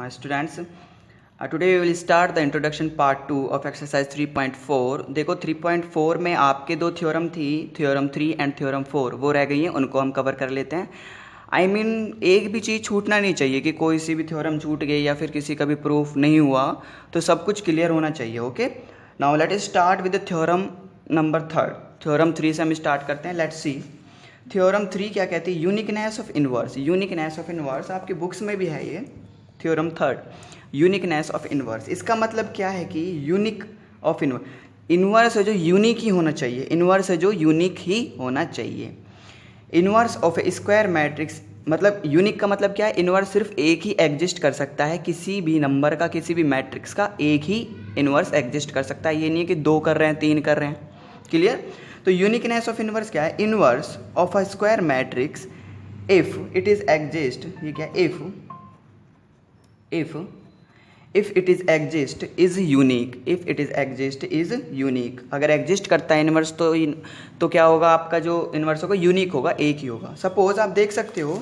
Students, today we will start the introduction part 2 of exercise 3.4. देखो 3.4 में आपके दो थ्योरम थी, थ्योरम 3 एंड थ्योरम 4, वो रह गई हैं, उनको हम कवर कर लेते हैं. एक भी चीज़ छूटना नहीं चाहिए कि कोई सी भी थ्योरम छूट गई या फिर किसी का भी प्रूफ नहीं हुआ, तो सब कुछ क्लियर होना चाहिए. Okay, now let us start with the theorem number 3. Theorem 3 से हम स्टार्ट करते हैं. लेट्स सी थ्योरम 3 क्या कहती है. Uniqueness of inverse. Uniqueness of inverse आपकी बुक्स में भी है ये. Theorem 3, uniqueness of inverse. इसका मतलब क्या है कि यूनिक ऑफ इनवर्स, इनवर्स है जो यूनिक ही होना चाहिए. इनवर्स है जो यूनिक ही होना चाहिए. Inverse of A square matrix, मतलब यूनिक का मतलब क्या है. इनवर्स सिर्फ एक ही एग्जिस्ट कर सकता है, किसी भी नंबर का, किसी भी मैट्रिक्स का एक ही इनवर्स एग्जिस्ट कर सकता है. ये नहीं है कि 2 कर रहे हैं, 3 कर रहे हैं. क्लियर. तो यूनिकनेस ऑफ इनवर्स क्या है. Inverse of a square matrix if it is exist. ये क्या. If it is exist is unique. If it is exist is unique. अगर एग्जिस्ट करता है इनवर्स तो क्या होगा, आपका जो इनवर्स होगा यूनिक होगा, एक ही होगा. सपोज आप देख सकते हो,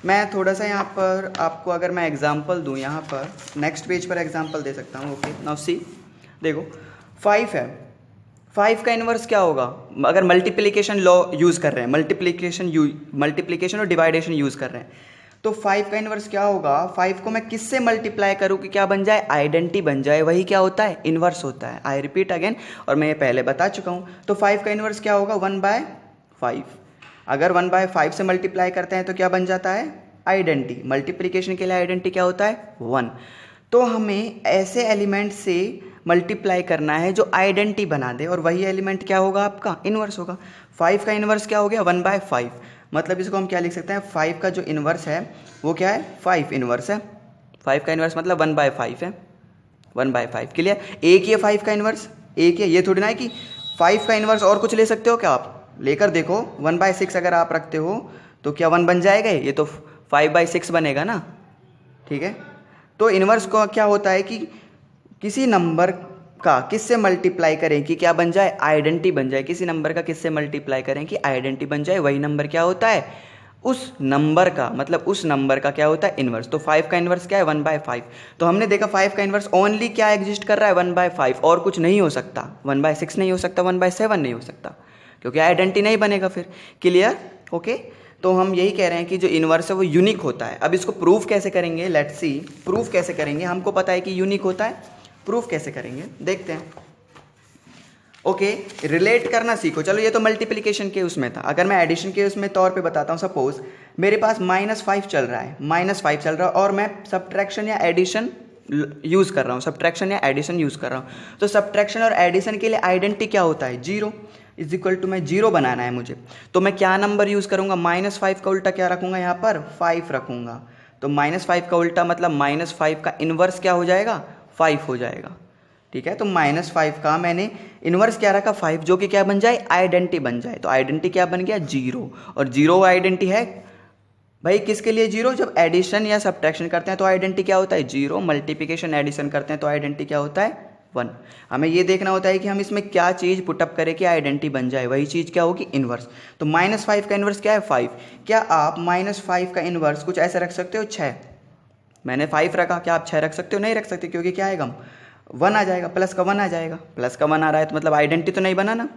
मैं थोड़ा सा यहाँ पर आपको अगर मैं एग्जांपल दूँ, यहाँ पर नेक्स्ट पेज पर एग्जांपल दे सकता हूँ. ओके, नाउ सी, देखो 5 है. 5 का इन्वर्स क्या होगा. अगर मल्टीप्लिकेशन लॉ यूज़ कर रहे हैं, मल्टीप्लिकेशन और डिवाइडेशन यूज़ कर रहे हैं, तो 5 का इन्वर्स क्या होगा. 5 को मैं किससे मल्टीप्लाई करूँ कि क्या बन जाए, आइडेंटिटी बन जाए. वही क्या होता है, इन्वर्स होता है. आई रिपीट अगेन, और मैं ये पहले बता चुका हूँ. तो 5 का इन्वर्स क्या होगा, 1/5. अगर 1/5 से मल्टीप्लाई करते हैं तो क्या बन जाता है, आइडेंटिटी. मल्टीप्लिकेशन के लिए आइडेंटिटी क्या होता है, 1. तो हमें ऐसे एलिमेंट से मल्टीप्लाई करना है जो आइडेंटिटी बना दे, और वही एलिमेंट क्या होगा, आपका इन्वर्स होगा. 5 का इन्वर्स क्या हो गया, 1/5. मतलब इसको हम क्या लिख सकते हैं, 5 का जो इन्वर्स है वो क्या है, 5 इन्वर्स है. 5 का इन्वर्स मतलब 1/5 है. 1/5. क्लियर. एक ही है 5 का इन्वर्स, एक है. ये थोड़ी ना है कि 5 का इन्वर्स और कुछ ले सकते हो क्या, आप लेकर देखो. 1/6 अगर आप रखते हो तो क्या 1 बन जाएगा, ये तो 5/6 बनेगा ना. ठीक है. तो इन्वर्स को क्या होता है कि किसी नंबर का किससे मल्टीप्लाई करें कि क्या बन जाए, आइडेंटिटी बन जाए. किसी नंबर का किससे मल्टीप्लाई करें कि आइडेंटिटी बन जाए. वही नंबर क्या होता है, उस नंबर का, मतलब उस नंबर का क्या होता है, इन्वर्स. तो 5 का इन्वर्स क्या है, 1/5. तो हमने देखा 5 का इन्वर्स ओनली क्या एग्जिस्ट कर रहा है, 1/5, और कुछ नहीं हो सकता. 1/6 नहीं हो सकता, 1/7 नहीं हो सकता, क्योंकि आइडेंटिटी नहीं बनेगा फिर. क्लियर. ओके. तो हम यही कह रहे हैं कि जो इन्वर्स है वो यूनिक होता है. अब इसको प्रूफ कैसे करेंगे, लेट्स सी. प्रूफ कैसे करेंगे, हमको पता है कि यूनिक होता है, प्रूफ कैसे करेंगे देखते हैं. ओके, रिलेट करना सीखो. चलो ये तो मल्टीप्लिकेशन के उसमें था. अगर मैं एडिशन के उसमें तौर पे बताता हूँ, सपोज मेरे पास -5 चल रहा है, -5 चल रहा है, और मैं सब्ट्रैक्शन या एडिशन यूज़ कर रहा हूँ, सब्ट्रैक्शन या एडिशन यूज़ कर रहा हूँ. तो सब्ट्रैक्शन और एडिशन के लिए आइडेंटिटी क्या होता है, 0 इज इक्वल टू, मैं 0 बनाना है मुझे. तो मैं क्या नंबर यूज़ करूँगा, -5 का उल्टा क्या रखूँगा, यहाँ पर 5 रखूँगा. तो -5 का उल्टा मतलब -5 का इन्वर्स क्या हो जाएगा, 5 हो जाएगा. ठीक है. तो -5 का मैंने इन्वर्स क्या रखा, 5, जो कि क्या बन जाए, आइडेंटिटी बन जाए. तो आइडेंटिटी क्या बन गया, 0. और 0 आइडेंटिटी है भाई किसके लिए, 0. जब एडिशन या सब्ट्रैक्शन करते हैं तो आइडेंटिटी क्या होता है, 0. मल्टीप्लिकेशन एडिशन करते हैं तो आइडेंटिटी क्या होता है, 1. हमें ये देखना होता है कि हम इसमें क्या चीज़ पुटअप करें कि आइडेंटिटी बन जाए. वही चीज़ क्या होगी, इन्वर्स. तो -5 का इन्वर्स क्या है, 5. क्या आप -5 का इन्वर्स कुछ ऐसे रख सकते हो, 6. मैंने 5 रखा, क्या आप 6 रख सकते हो, नहीं रख सकते, क्योंकि क्या आएगा, 1 आ जाएगा, प्लस का 1 आ जाएगा. प्लस का 1 आ रहा है तो मतलब आइडेंटिटी तो नहीं बना ना.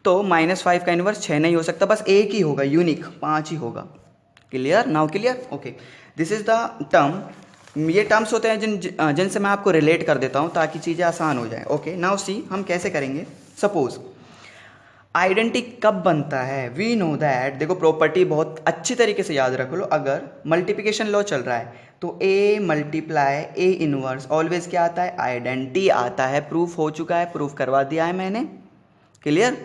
तो -5 का इन्वर्स 6 नहीं हो सकता, बस एक ही होगा, यूनिक 5 ही होगा. Clear. Now clear. Okay, this is the term. ये टर्म्स होते हैं जिनसे मैं आपको रिलेट कर देता हूँ ताकि चीज़ें आसान हो जाए. ओके, नाउ सी हम कैसे करेंगे. सपोज आइडेंटिटी कब बनता है, वी नो दैट. देखो प्रॉपर्टी बहुत अच्छी तरीके से याद रख लो. अगर मल्टीप्लिकेशन लॉ चल रहा है तो A multiply A inverse always क्या आता है, आइडेंटिटी आता है. प्रूफ हो चुका है, प्रूफ करवा दिया है मैंने. क्लियर.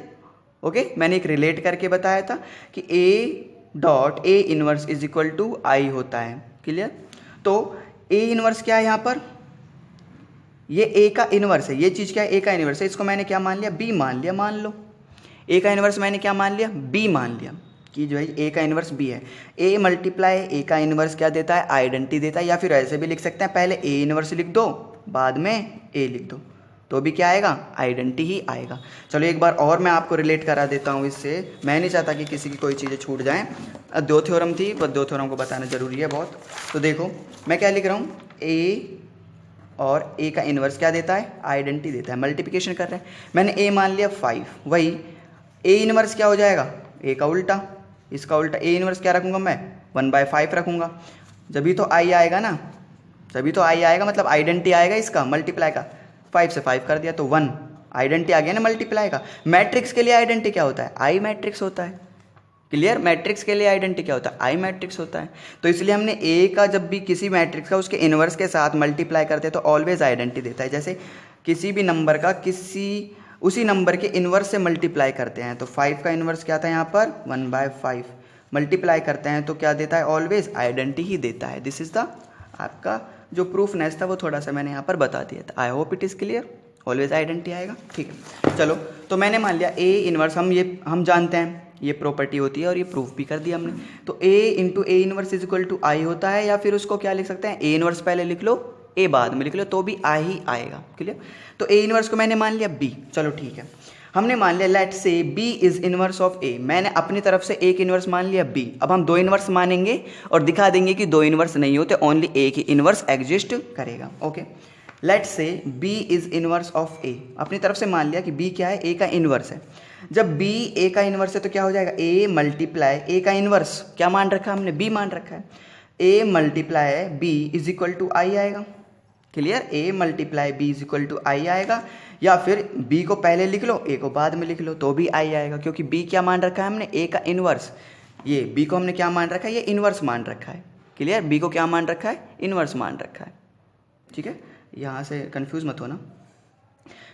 ओके, मैंने एक रिलेट करके बताया था कि A inverse is equal to I होता है. क्लियर. तो A इनवर्स क्या है, यहाँ पर ये A का इनवर्स है. ये चीज़ क्या है, A का इनवर्स है. इसको मैंने क्या मान लिया, B मान लिया. मान लो A का इनवर्स मैंने क्या मान लिया, B मान लिया कि जो है A का इन्वर्स B है. A मल्टीप्लाई A का इन्वर्स क्या देता है, आइडेंटिटी देता है. या फिर ऐसे भी लिख सकते हैं, पहले A इन्वर्स लिख दो, बाद में A लिख दो. तो भी क्या आएगा, आइडेंटिटी ही आएगा। चलो एक बार और मैं आपको रिलेट करा देता हूँ इससे, मैं नहीं चाहता कि किसी की कोई चीज़ें छूट जाएँ। 2 थ्योरम थी, बस 2 थ्योरम को बताना ज़रूरी है बहुत। तो देखो मैं क्या लिख रहा हूँ, ए और ए का इन्वर्स क्या देता है, आइडेंटिटी देता है। मल्टीप्लिकेशन कर रहे हैं, मैंने ए मान लिया 5, वही ए इन्वर्स क्या हो जाएगा, ए का उल्टा, इसका उल्टा। ए इन्वर्स क्या रखूँगा मैं, 1/5 रखूँगा। जब तो आई आएगा ना, जब तो आई आएगा, मतलब आइडेंटिटी आएगा इसका मल्टीप्लाई का। 5 से 5 कर दिया तो 1, आइडेंटिटी आ गया ना मल्टीप्लाई का। मैट्रिक्स के लिए आइडेंटिटी क्या होता है, आई मैट्रिक्स होता है। क्लियर, मैट्रिक्स के लिए आइडेंटिटी क्या होता है, आई मैट्रिक्स होता है। तो इसलिए हमने ए का जब भी किसी मैट्रिक्स का उसके इन्वर्स के साथ मल्टीप्लाई करते हैं तो ऑलवेज आइडेंटिटी देता है। जैसे किसी भी नंबर का उसी नंबर के इन्वर्स से मल्टीप्लाई करते हैं, तो 5 का इन्वर्स क्या था यहाँ पर, 1/5 मल्टीप्लाई करते हैं तो क्या देता है, ऑलवेज आइडेंटिटी ही देता है। दिस इज द आपका जो प्रूफनेस था वो थोड़ा सा मैंने यहाँ पर बता दिया था। आई hope it is clear, always identity आएगा। ठीक है, चलो तो मैंने मान लिया ए इन्वर्स, हम जानते हैं ये प्रॉपर्टी होती है और ये प्रूफ भी कर दिया हमने। तो A into A inverse is equal to I होता है, या फिर उसको क्या लिख सकते हैं, ए इन्वर्स पहले लिख लो, ए बाद में लिख लो, तो भी आई ही आएगा। क्लियर, तो ए इन्वर्स को मैंने मान लिया बी। चलो ठीक है, हमने मान लिया लेट से बी इज इन्वर्स ऑफ ए, मैंने अपनी तरफ से एक इन्वर्स मान लिया बी। अब हम 2 इन्वर्स मानेंगे और दिखा देंगे कि 2 इन्वर्स नहीं होते, ओनली एक ही इन्वर्स एग्जिस्ट करेगा। ओके, लेट से बी इज इन्वर्स ऑफ ए, अपनी तरफ से मान लिया कि बी क्या है, ए का इन्वर्स है। जब बी ए का इन्वर्स है तो क्या हो जाएगा, ए मल्टीप्लाई ए का इन्वर्स क्या मान रखा है हमने, बी मान रखा है, A multiply B is equal to I आएगा। Clear, A multiply B is equal to I आएगा, या फिर बी को पहले लिख लो, ए को बाद में लिख लो, तो भी आई आएगा, क्योंकि बी क्या मान रखा है हमने, ए का इन्वर्स। ये बी को हमने क्या मान रखा है, ये इन्वर्स मान रखा है। क्लियर, बी को क्या मान रखा है, इन्वर्स मान रखा है। ठीक है, यहाँ से कंफ्यूज मत होना,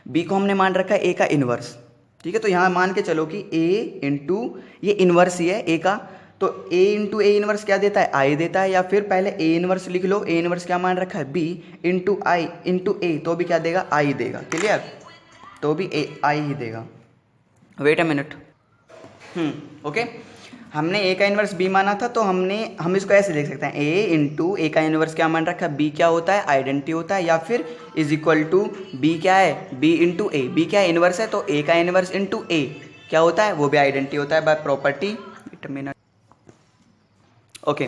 बी को हमने मान रखा है ए का इन्वर्स। ठीक है, तो यहाँ मान के चलो कि ए इंटू ये इन्वर्स ही है ए का, तो ए इंटू ए इन्वर्स क्या देता है, आई देता है, या फिर पहले ए इन्वर्स लिख लो, ए इन्वर्स क्या मान रखा है, बी इंटू आई इंटू ए, तो भी क्या देगा, आई देगा। क्लियर, तो भी ए आई ही देगा। वेट अ मिनट, ओके, हमने ए का इन्वर्स बी माना था, तो हम इसको ऐसे देख सकते हैं, ए इंटू ए का इन्वर्स क्या मान रखा है, बी क्या होता है, आइडेंटिटी होता है, या फिर इज इक्वल टू बी क्या है, बी इंटू ए, बी क्या है, इन्वर्स है, तो ए का इन्वर्स इंटू ए क्या होता है, वो भी आइडेंटिटी होता है बाय प्रॉपर्टी। ओके,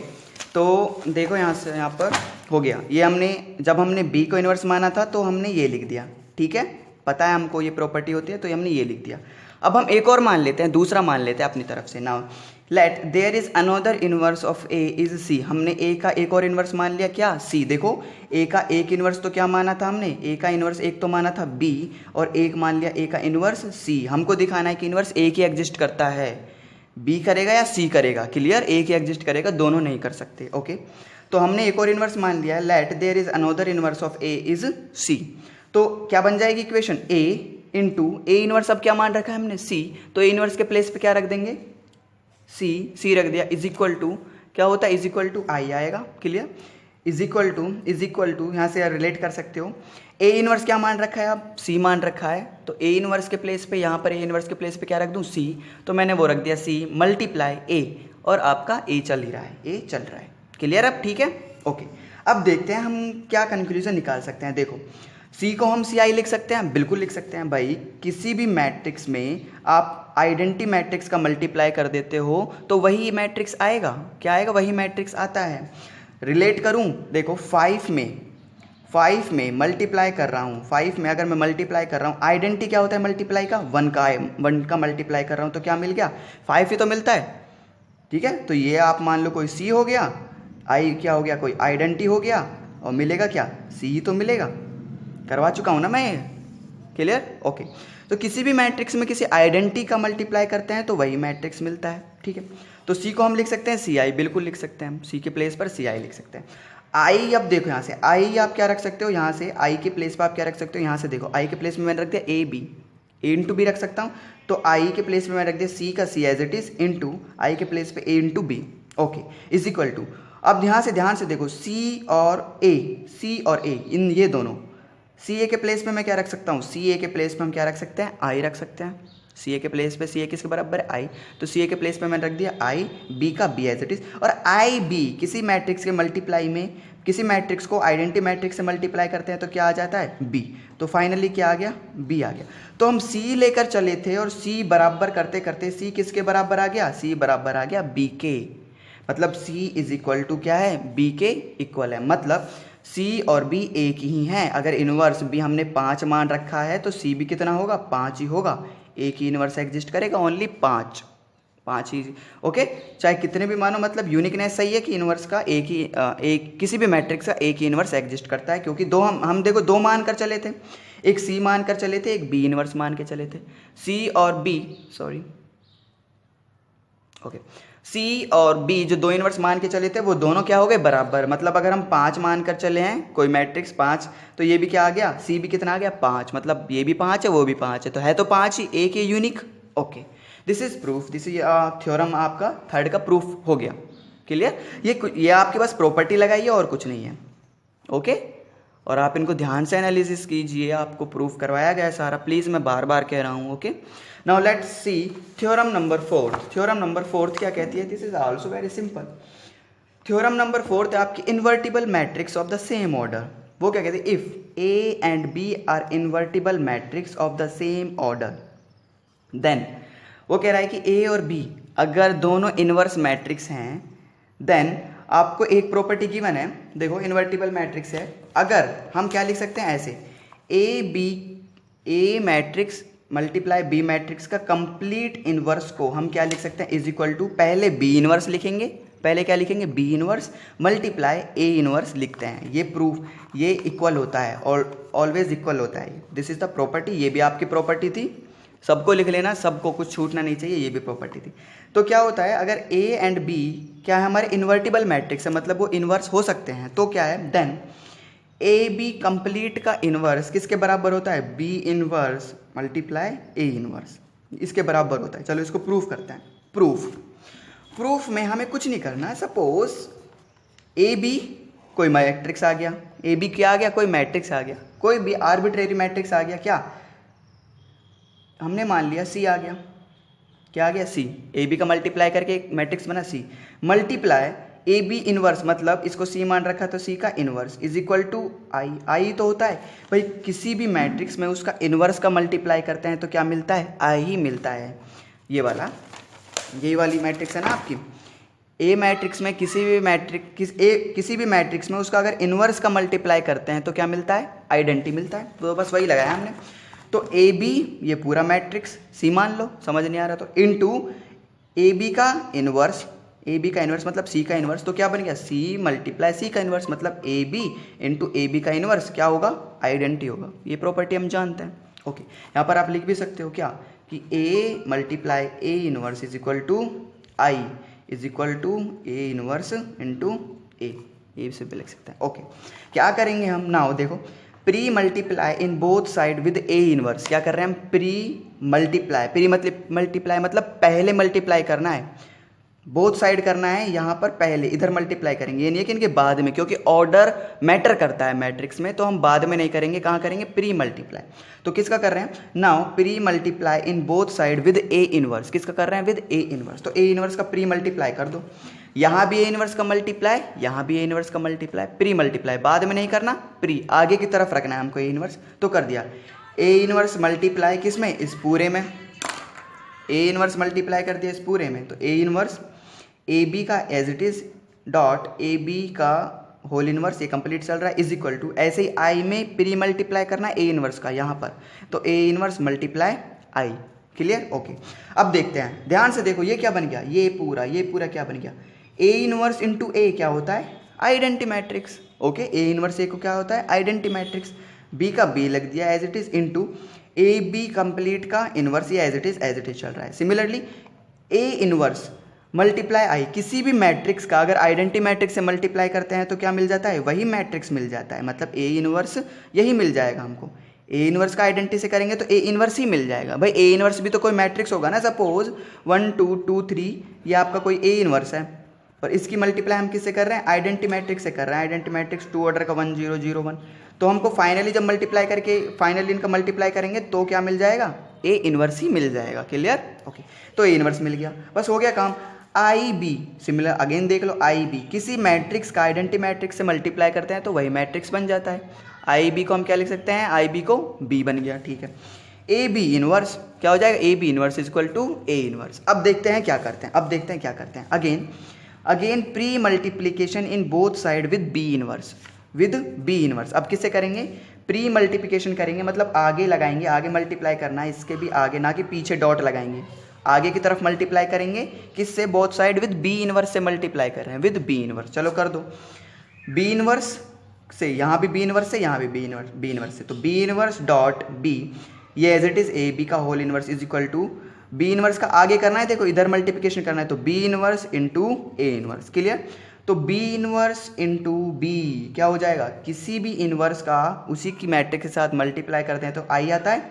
तो देखो यहाँ पर हो गया, ये जब हमने बी को इन्वर्स माना था तो हमने ये लिख दिया। ठीक है, पता है हमको ये प्रॉपर्टी होती है, तो हमने ये लिख दिया। अब हम एक और मान लेते हैं, दूसरा मान लेते हैं अपनी तरफ से। Now let there is another inverse of A is C, हमने ए का एक और इन्वर्स मान लिया क्या, सी। देखो ए का एक इन्वर्स तो क्या माना था हमने, ए का इन्वर्स एक तो माना था बी, और एक मान लिया ए का इन्वर्स सी। हमको दिखाना है कि इन्वर्स एक ही एग्जिस्ट करता है, बी करेगा या सी करेगा। क्लियर, एक ही एग्जिस्ट करेगा, दोनों नहीं कर सकते। ओके, तो हमने एक और इन्वर्स मान लिया, let there is another inverse of A is C. तो क्या बन जाएगी equation, A into A inverse अब क्या मान रखा है हमने, सी, तो ए इन्वर्स के प्लेस पे क्या रख देंगे, सी रख दिया, इज इक्वल टू क्या होता है, इज इक्वल टू आई आएगा। क्लियर, इज इक्वल टू यहाँ से रिलेट कर सकते हो, ए इन्वर्स क्या मान रखा है, अब सी मान रखा है, तो ए इन्वर्स के प्लेस पे यहाँ पर ए इन्वर्स के प्लेस पे क्या रख दूँ, सी, तो मैंने वो रख दिया सी मल्टीप्लाई ए, और आपका ए चल ही रहा है, ए चल रहा है। क्लियर, अब ठीक है। ओके, अब देखते हैं हम क्या कंक्लूजन निकाल सकते हैं। देखो सी को हम सी आई लिख सकते हैं, बिल्कुल लिख सकते हैं भाई। किसी भी मैट्रिक्स में आप आइडेंटिटी मैट्रिक्स का मल्टीप्लाई कर देते हो तो वही मैट्रिक्स आएगा, क्या आएगा, वही मैट्रिक्स आता है। रिलेट करूं, देखो 5 में मल्टीप्लाई कर रहा हूँ, 5 में अगर मैं मल्टीप्लाई कर रहा हूँ, आइडेंटिटी क्या होता है मल्टीप्लाई का, 1 का मल्टीप्लाई कर रहा हूँ तो क्या मिल गया, 5 ही तो मिलता है। ठीक है, तो ये आप मान लो कोई सी हो गया, आई क्या हो गया, कोई आइडेंटिटी हो गया, और मिलेगा क्या, सी ही तो मिलेगा। करवा चुका हूँ ना मैं ये। Clear, okay. तो किसी भी मैट्रिक्स में किसी आइडेंटिटी का मल्टीप्लाई करते हैं तो वही मैट्रिक्स मिलता है। ठीक है, तो सी को हम लिख सकते हैं सी आई, बिल्कुल लिख सकते हैं हम, सी के प्लेस पर सी आई लिख सकते हैं। आई, अब देखो यहाँ से आई आप क्या रख सकते हो, यहाँ से आई के प्लेस पर आप क्या रख सकते हो, यहाँ से देखो आई के प्लेस में मैंने रख दिया A B, A into B रख सकता हूँ, तो आई के प्लेस में मैंने रख दिया सी का C as it is into I के प्लेस पे A into B. Okay, is equal to, अब यहाँ से ध्यान से देखो सी और ए, इन ये दोनों, सी ए के प्लेस में मैं क्या रख सकता हूँ, सी ए के प्लेस में हम क्या रख सकते हैं, आई रख सकते हैं। सी ए के प्लेस पे सी ए किसके बराबर है आई, तो सी ए के प्लेस पे मैंने रख दिया आई, बी का बी एज इट इज, और आई बी किसी मैट्रिक्स के मल्टीप्लाई में, किसी मैट्रिक्स को आइडेंटिटी मैट्रिक्स से मल्टीप्लाई करते हैं तो क्या आ जाता है बी, तो फाइनली क्या आ गया बी आ गया। तो हम सी लेकर चले थे और सी बराबर करते करते सी किसके बराबर आ गया, सी बराबर आ गया बी के, मतलब सी इज इक्वल टू क्या है बी के इक्वल है, मतलब सी और बी एक ही हैं। अगर इनवर्स बी हमने 5 मान रखा है तो सी भी कितना होगा 5 ही होगा, एक ही इनवर्स एग्जिस्ट करेगा, ओनली 5 ही, ओके। चाहे कितने भी मानो, मतलब यूनिकनेस सही है कि इनवर्स का एक किसी भी मैट्रिक्स का एक ही इनवर्स एग्जिस्ट करता है, क्योंकि दो हम देखो 2 मान कर चले थे, एक सी मान कर चले थे, एक बी इनवर्स मान के चले थे। सी और बी सी और बी जो 2 इनवर्स मान के चले थे वो दोनों क्या हो गए बराबर, मतलब अगर हम 5 मान कर चले हैं कोई मैट्रिक्स 5, तो ये भी क्या आ गया सी भी कितना आ गया 5, मतलब ये भी 5 है वो भी 5 है, तो है तो 5 ही, एक ही unique, okay. This is proof, this is theorem आपका थर्ड का प्रूफ हो गया, क्लियर। ये आपके पास प्रॉपर्टी लगाइए और कुछ नहीं है, ओके। और आप इनको ध्यान से एनालिसिस कीजिए, आपको प्रूफ करवाया गया है सारा, प्लीज़ मैं बार बार कह रहा हूँ, okay. Now let's see theorem number 4। Theorem number 4 क्या कहती है, this is also very simple. Theorem number 4 है आपकी invertible matrix of the same order. वो क्या कहते हैं, if A and B are invertible matrix of the same order, then वो कह रहा है कि ए और बी अगर दोनों इनवर्स मैट्रिक्स हैं, देन आपको एक प्रॉपर्टी गिवन है, देखो इन्वर्टिबल मैट्रिक्स है, अगर हम क्या लिख सकते हैं ऐसे, A matrix multiply B matrix का कंप्लीट इनवर्स को हम क्या लिख सकते हैं, इज इक्वल टू, पहले बी इनवर्स लिखेंगे, पहले क्या लिखेंगे B inverse multiply A inverse लिखते हैं, ये प्रूफ, ये इक्वल होता है और ऑलवेज इक्वल होता है, दिस इज द प्रॉपर्टी। ये भी आपकी प्रॉपर्टी थी, सबको लिख लेना, सबको कुछ छूटना नहीं चाहिए, ये भी प्रॉपर्टी थी। तो क्या होता है, अगर ए एंड बी क्या है हमारे इन्वर्टिबल मैट्रिक्स है, मतलब वो इन्वर्स हो सकते हैं, तो क्या है, देन ए बी कंप्लीट का इन्वर्स किसके बराबर होता है, B inverse multiply A inverse, इसके बराबर होता है। चलो इसको प्रूफ करते हैं। प्रूफ में हमें कुछ नहीं करना है, सपोज ए बी कोई मैट्रिक्स आ गया, ए बी क्या आ गया, कोई मैट्रिक्स आ गया, कोई भी आर्बिट्रेरी मैट्रिक्स आ गया, क्या हमने मान लिया सी आ गया, क्या आ गया सी, ए बी का मल्टीप्लाई करके एक मैट्रिक्स बना सी, मल्टीप्लाई ए बी इनवर्स, मतलब इसको सी मान रखा तो सी का इनवर्स इज इक्वल टू आई तो होता है भाई, किसी भी मैट्रिक्स में उसका इनवर्स का मल्टीप्लाई करते हैं तो क्या मिलता है, आई ही मिलता है। ये वाली मैट्रिक्स है ना आपकी, ए मैट्रिक्स में किसी भी मैट्रिक्स में उसका अगर इनवर्स का मल्टीप्लाई करते हैं तो क्या मिलता है, आइडेंटिटी मिलता है, तो बस वही लगाया हमने। तो ए बी ये पूरा मैट्रिक्स सी मान लो, समझ नहीं आ रहा तो इनटू ए बी का इनवर्स मतलब सी का इनवर्स, तो क्या बन गया सी मल्टीप्लाई सी का इनवर्स, मतलब A B into A B का इनवर्स क्या होगा, आइडेंटिटी होगा। ये प्रॉपर्टी हम जानते हैं, ओके। यहाँ पर आप लिख भी सकते हो क्या कि A multiply A inverse is equal to I is equal to A inverse into A, ये से भी लिख सकते हैं, ओके। क्या करेंगे हम, नाउ देखो, pre multiply in both side with A inverse, क्या कर रहे हैं हम, प्री मल्टीप्लाई मतलब पहले मल्टीप्लाई करना है, बोथ साइड करना है, यहाँ पर पहले इधर मल्टीप्लाई करेंगे, ये नहीं है कि इनके बाद में, क्योंकि ऑर्डर मैटर करता है मैट्रिक्स में, तो हम बाद में नहीं करेंगे, कहाँ करेंगे, प्री मल्टीप्लाई। तो किसका कर रहे हैं, now pre multiply in both side with A inverse, किसका कर रहे हैं, विद ए इनवर्स, तो ए इनवर्स का प्री मल्टीप्लाई कर दो, यहाँ भी ए इनवर्स का मल्टीप्लाई, यहाँ भी ए इनवर्स का मल्टीप्लाई, प्री मल्टीप्लाई, बाद में नहीं करना, प्री आगे की तरफ रखना है हमको ए इनवर्स, तो कर दिया। ए इनवर्स मल्टीप्लाई किस में, इस पूरे में, ए इनवर्स मल्टीप्लाई कर दिया इस पूरे में, तो ए इनवर्स ए बी का as it is dot A B का होल इनवर्स, ये कंप्लीट चल रहा है, इज इक्वल टू, ऐसे ही आई में प्री मल्टीप्लाई करना है ए इनवर्स का यहाँ पर, तो A inverse multiply I, clear, okay. अब देखते हैं, ध्यान से देखो, ये क्या बन गया, ये पूरा क्या बन गया, ए इनवर्स इंटू ए क्या होता है, identity matrix, okay. A inverse A को क्या होता है, आइडेंटिटी मैट्रिक्स, बी का बी लग दिया as it is into A B complete का इनवर्स, ये एज इट इज चल रहा है। Similarly A inverse multiply I, किसी भी मैट्रिक्स का अगर आइडेंटिटी मैट्रिक्स से मल्टीप्लाई करते हैं तो क्या मिल जाता है, वही मैट्रिक्स मिल जाता है, मतलब ए इनवर्स यही मिल जाएगा हमको, ए इनवर्स का आइडेंटिटी से करेंगे तो ए इनवर्स ही मिल जाएगा भाई। ए इनवर्स भी तो कोई मैट्रिक्स होगा ना, सपोज 1 2 2 3 ये आपका कोई ए इनवर्स है, और इसकी मल्टीप्लाई हम किससे कर रहे हैं, आइडेंटिटी मैट्रिक्स से कर रहे हैं, आइडेंटिटी मैट्रिक्स 2 ऑर्डर का 1 0 0 1, तो हमको फाइनली जब मल्टीप्लाई करके फाइनली इनका मल्टीप्लाई करेंगे तो क्या मिल जाएगा, ए इनवर्स ही मिल जाएगा। क्लियर? ओके, तो ए इनवर्स मिल गया, बस हो गया काम। आई बी सिमिलर अगेन देख लो, आई बी किसी मैट्रिक्स का आइडेंटिटी मैट्रिक्स से मल्टीप्लाई करते हैं तो वही मैट्रिक्स बन जाता है। आई बी को हम क्या लिख सकते हैं, आई बी को बी बन गया, ठीक है। ए बी इनवर्स क्या हो जाएगा, A B inverse is equal to A inverse. अब देखते हैं क्या करते हैं, again pre multiplication in both side with B inverse. अब किससे करेंगे, प्री मल्टीप्लिकेशन करेंगे, मतलब आगे लगाएंगे, आगे मल्टीप्लाई करना है, इसके भी आगे, ना कि पीछे डॉट लगाएंगे, आगे की तरफ मल्टीप्लाई करेंगे। किससे, both side with B inverse से मल्टीप्लाई कर रहे हैं, विद बी इनवर्स। चलो कर दो, बी इनवर्स से यहाँ भी बी इनवर्स से, यहाँ भी बी इनवर्स से, तो बी इनवर्स डॉट बी, ये as it is A B का whole inverse is equal to B inverse का आगे करना है, देखो इधर मल्टीप्लिकेशन करना है, तो B inverse into A inverse. Clear? तो बी इनवर्स इंटू बी क्या हो जाएगा, किसी भी इनवर्स का उसी की मैट्रिक्स के साथ मल्टीप्लाई करते हैं तो आई आता है,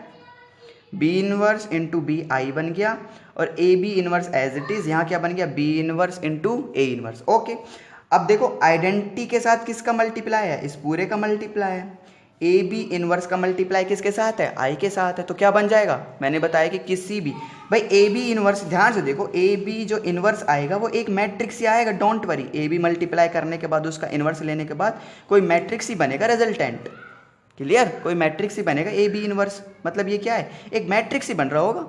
B inverse into B I बन गया, और A B inverse as it is यहाँ क्या बन गया, B inverse into A inverse. Okay, अब देखो आइडेंटिटी के साथ किसका मल्टीप्लाई है, इस पूरे का मल्टीप्लाई है। ए बी इनवर्स का मल्टीप्लाई किसके साथ है, आई के साथ है, तो क्या बन जाएगा, मैंने बताया कि किसी भी, भाई ए बी इनवर्स, ध्यान से देखो, ए बी जो इनवर्स आएगा वो एक मैट्रिक्स ही आएगा, don't worry. A B multiply करने के बाद उसका इनवर्स लेने के बाद कोई मैट्रिक्स ही बनेगा रिजल्टेंट। क्लियर? कोई मैट्रिक्स ही बनेगा ए बी इनवर्स, मतलब ये क्या है, एक मैट्रिक्स ही बन रहा होगा।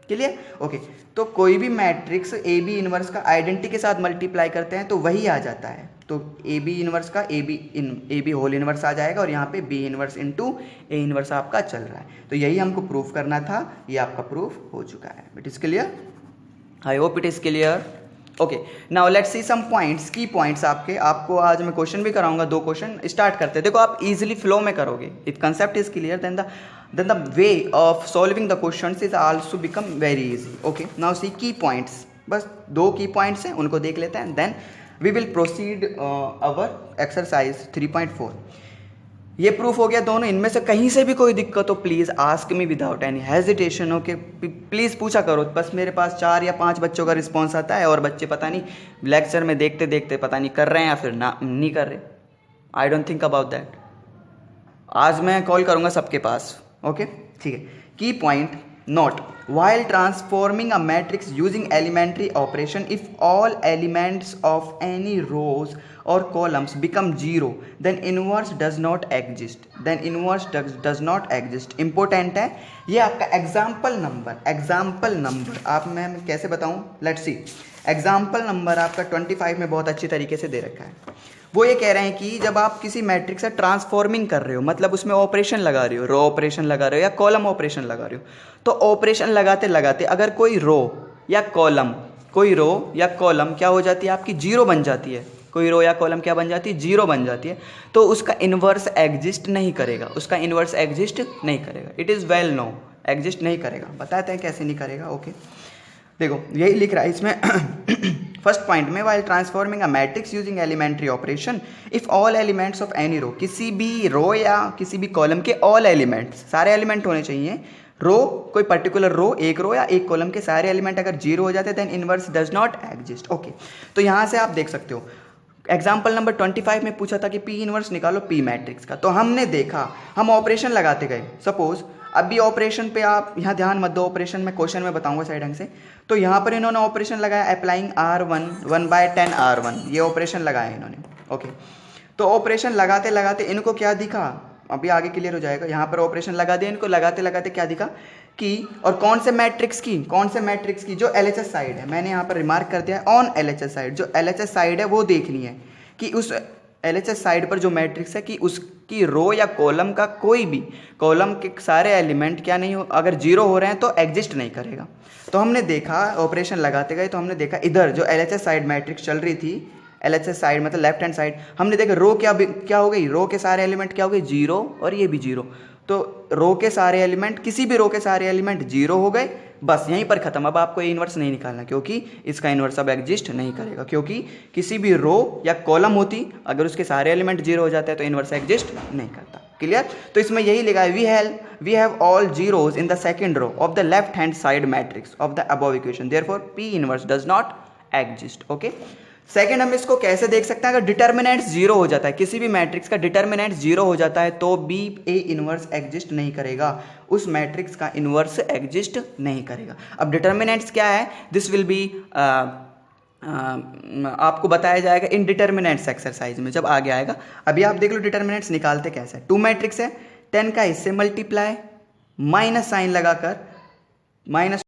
क्लियर? ओके, तो कोई भी मैट्रिक्स ए बी इनवर्स का आइडेंटिटी के साथ मल्टीप्लाई करते हैं तो वही आ जाता है, तो ए बी इनवर्स का ए बी होल इनवर्स आ जाएगा, और यहाँ पे B inverse into A inverse आपका चल रहा है। तो यही हमको प्रूफ करना था, ये आपका प्रूफ हो चुका है। It is clear? I hope it is clear. Okay, now let's see some points, key points आपको आज मैं क्वेश्चन भी कराऊंगा, 2 क्वेश्चन स्टार्ट करते हैं। देखो आप इजीली फ्लो में करोगे, if concept is clear then the way of solving the questions is also become very easy. Okay, now see key points, बस 2 की पॉइंट्स हैं, उनको देख लेते हैं, then we will proceed our exercise 3.4। ये प्रूफ हो गया दोनों, इनमें से कहीं से भी कोई दिक्कत हो please ask me without any hesitation. Okay, please पूछा करो, बस मेरे पास 4 या 5 बच्चों का रिस्पॉन्स आता है, और बच्चे पता नहीं लेक्चर में देखते देखते पता नहीं कर रहे हैं या फिर ना नहीं कर रहे। I don't think about that. आज मैं कॉल करूँगा सबके पास। ओके, ठीक है। की point, note, while transforming a matrix using elementary operation, if all elements of any rows or columns become 0, then inverse does not exist. Important है ये आपका एग्जाम्पल नंबर आप मैं कैसे बताऊँ, लेट्स सी। एग्जाम्पल नंबर आपका 25 में बहुत अच्छी तरीके से दे रखा है। वो ये कह रहे हैं कि जब आप किसी मैट्रिक्स से ट्रांसफॉर्मिंग कर रहे हो, मतलब उसमें ऑपरेशन लगा रहे हो, रो ऑपरेशन लगा रहे हो या कॉलम ऑपरेशन लगा रहे हो, तो ऑपरेशन लगाते लगाते अगर कोई रो या कॉलम क्या हो जाती है आपकी, जीरो बन जाती है। कोई रो या कॉलम क्या बन जाती है, जीरो बन जाती है, तो उसका इन्वर्स एग्जिस्ट नहीं करेगा, it is well know, exist नहीं करेगा। बताते हैं कैसे नहीं करेगा। ओके, देखो यही लिख रहा है इसमें फर्स्ट पॉइंट में, while transforming a matrix using elementary operation, if all elements of any row, किसी भी रो या किसी भी कॉलम के ऑल एलिमेंट्स, सारे एलिमेंट होने चाहिए, रो कोई पर्टिकुलर रो, एक रो या एक कॉलम के सारे एलिमेंट अगर जीरो हो जाते हैं then inverse does not exist. Okay, तो यहाँ से आप देख सकते हो एग्जाम्पल नंबर 25 में पूछा था कि पी इनवर्स निकालो पी मैट्रिक्स का, तो हमने देखा, हम ऑपरेशन लगाते गए। सपोज अभी ऑपरेशन पे आप यहाँ ध्यान मत दो, ऑपरेशन में क्वेश्चन में बताऊंगा सही ढंग से। तो यहाँ पर इन्होंने ऑपरेशन लगाया अप्लाइंग R1 1/10 R1, ये ऑपरेशन लगाया इन्होंने। ओके, तो ऑपरेशन लगाते लगाते इनको क्या दिखा, अभी आगे क्लियर हो जाएगा। यहाँ पर ऑपरेशन लगा दिया, इनको लगाते लगाते क्या दिखा कि, और कौन से मैट्रिक्स की जो LHS साइड है, मैंने यहाँ पर रिमार्क कर दिया है ऑन LHS साइड, जो LHS साइड है वो देखनी है कि उस LHS साइड पर जो मैट्रिक्स है कि उसकी रो या कॉलम का कोई भी, कॉलम के सारे एलिमेंट क्या नहीं हो, अगर जीरो हो रहे हैं तो एग्जिस्ट नहीं करेगा। तो हमने देखा, ऑपरेशन लगाते गए तो हमने देखा इधर जो LHS साइड मैट्रिक्स चल रही थी, LHS साइड मतलब लेफ्ट हैंड साइड, हमने देखा रो क्या हो गई, रो के सारे एलिमेंट क्या हो गए, जीरो, और ये भी जीरो। तो रो के सारे एलिमेंट, किसी भी रो के सारे एलिमेंट जीरो हो गए, बस यहीं पर खत्म। अब आपको ये इन्वर्स नहीं निकालना, क्योंकि इसका इन्वर्स अब एग्जिस्ट नहीं करेगा, क्योंकि किसी भी रो या कॉलम होती अगर उसके सारे एलिमेंट जीरो हो जाते हैं तो इन्वर्स एग्जिस्ट नहीं करता। क्लियर? तो इसमें यही लिखा है, we have all zeros in the second row of the left hand side matrix of the above equation, therefore P inverse does not exist. Okay, second हम इसको कैसे देख सकते हैं, अगर डिटर्मिनेंट जीरो हो जाता है, किसी भी मैट्रिक्स का डिटर्मिनेंट जीरो हो जाता है तो भी ए इनवर्स एग्जिस्ट नहीं करेगा, उस मैट्रिक्स का इनवर्स एग्जिस्ट नहीं करेगा। अब डिटर्मिनेंट्स क्या है, दिस विल बी आपको बताया जाएगा इनडिटर्मिनेंट्स एक्सरसाइज में जब आगे आएगा। अभी आप देख लो डिटर्मिनेंट्स निकालते कैसे है। 2 मैट्रिक्स है, 10 का इससे मल्टीप्लाई, माइनस साइन लगाकर माइनस